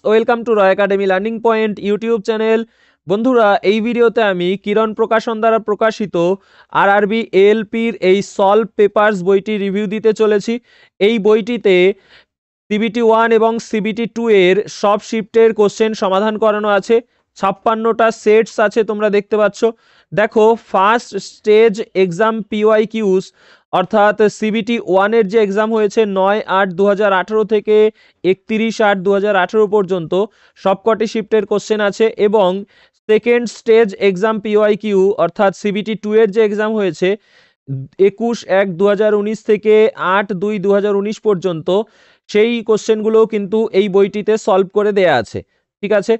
Welcome to Roy academy learning point YouTube channel. বন্ধুরা, এই ভিডিওতে আমি কিরণ প্রকাশন দ্বারা প্রকাশিত আরআরবি এএলপির এই সলভ পেপারস বইটি রিভিউ দিতে চলেছি। এই বইটিতে সিবিটি 1 এবং সিবিটি 2 এর সব শিফটের কোশ্চেন সমাধান করানো আছে। 56টা সেটস আছে, তোমরা দেখতে পাচ্ছ। দেখো, ফার্স্ট স্টেজ এক্সাম পিওয়াইকিউস অর্থাৎ সিবিটি 1 এর যে এক্সাম হয়েছে 9/8/2018 থেকে 31/8/2018 পর্যন্ত সবকটি শিফটের কোশ্চেন আছে, এবং সেকেন্ড স্টেজ এক্সাম পিওয়াইকিউ অর্থাৎ সিবিটি 2 এর যে এক্সাম হয়েছে 21/1/2019 থেকে 8/2/2019 পর্যন্ত সেই কোশ্চেনগুলোও কিন্তু এই বইটিতে সলভ করে দেয়া আছে। ঠিক আছে,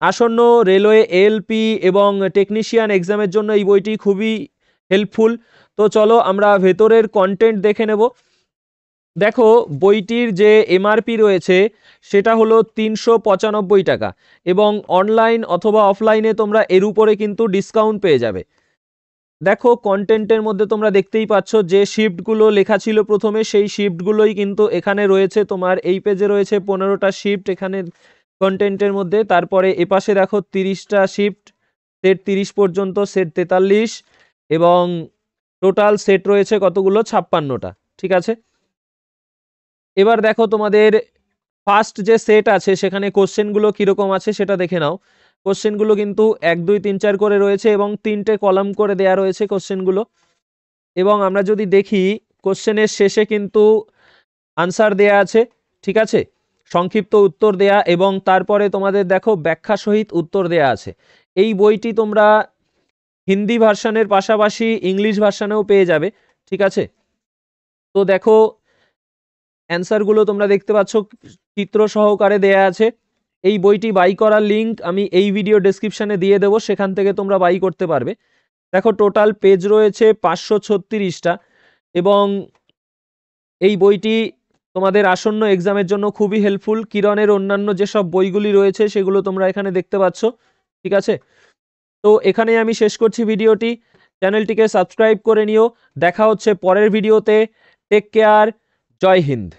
আসন্ন রেলওয়ে এএলপি এবং টেকনিশিয়ান এক্সামের জন্য এই বইটি খুবই হেল্পফুল। তো চলো আমরা ভেতরের কন্টেন্ট দেখে নেব। দেখো, বইটির যে এমআরপি রয়েছে সেটা হলো 395 টাকা, এবং অনলাইন অথবা অফলাইনে তোমরা এর উপরে কিন্তু ডিসকাউন্ট পেয়ে যাবে। দেখো, কন্টেন্টের মধ্যে তোমরা দেখতেই পাচ্ছ যে শিফটগুলো লেখা ছিল প্রথমে, সেই শিফটগুলোই কিন্তু এখানে রয়েছে। তোমার এই পেজে রয়েছে 15টা শিফট এখানে কন্টেন্টের মধ্যে। তারপরে এপাশে দেখো 30টা শিফট, সেট 30 পর্যন্ত, সেট 43, এবং টোটাল সেট রয়েছে কতগুলো? 56টা। ঠিক আছে, এবার দেখো তোমাদের ফার্স্ট যে সেট আছে সেখানে কোশ্চেনগুলো কীরকম আছে সেটা দেখে নাও। কোশ্চেনগুলো কিন্তু 1 2 3 4 করে রয়েছে, এবং 3টে কলাম করে দেয়া রয়েছে কোশ্চেনগুলো। এবং আমরা যদি দেখি, কোশ্চেনের শেষে কিন্তু আনসার দেয়া আছে। ঠিক আছে, সংক্ষিপ্ত উত্তর দেয়া, এবং তারপরে তোমাদের দেখো ব্যাখ্যা সহিত উত্তর দেয়া আছে। এই বইটি তোমরা হিন্দি ভার্সানের পাশাপাশি ইংলিশ ভার্সানেও পেয়ে যাবে। ঠিক আছে, তো দেখো অ্যান্সারগুলো তোমরা দেখতে পাচ্ছ চিত্র সহকারে দেয়া আছে। এই বইটি বাই করার লিঙ্ক আমি এই ভিডিও ডেসক্রিপশানে দিয়ে দেবো, সেখান থেকে তোমরা বাই করতে পারবে। দেখো, টোটাল পেজ রয়েছে 536টা, এবং এই বইটি তোমাদের আসন্ন এক্সামের জন্য খুবই হেল্পফুল। কিরণের অন্যান্য যেসব বইগুলি রয়েছে সেগুলো তোমরা এখানে দেখতে পাচ্ছ। ঠিক আছে, তো এখানেই আমি শেষ করছি ভিডিওটি। চ্যানেলটিকে সাবস্ক্রাইব করে নিও। দেখা হচ্ছে পরের ভিডিওতে। টেক কেয়ার, জয় হিন্দ।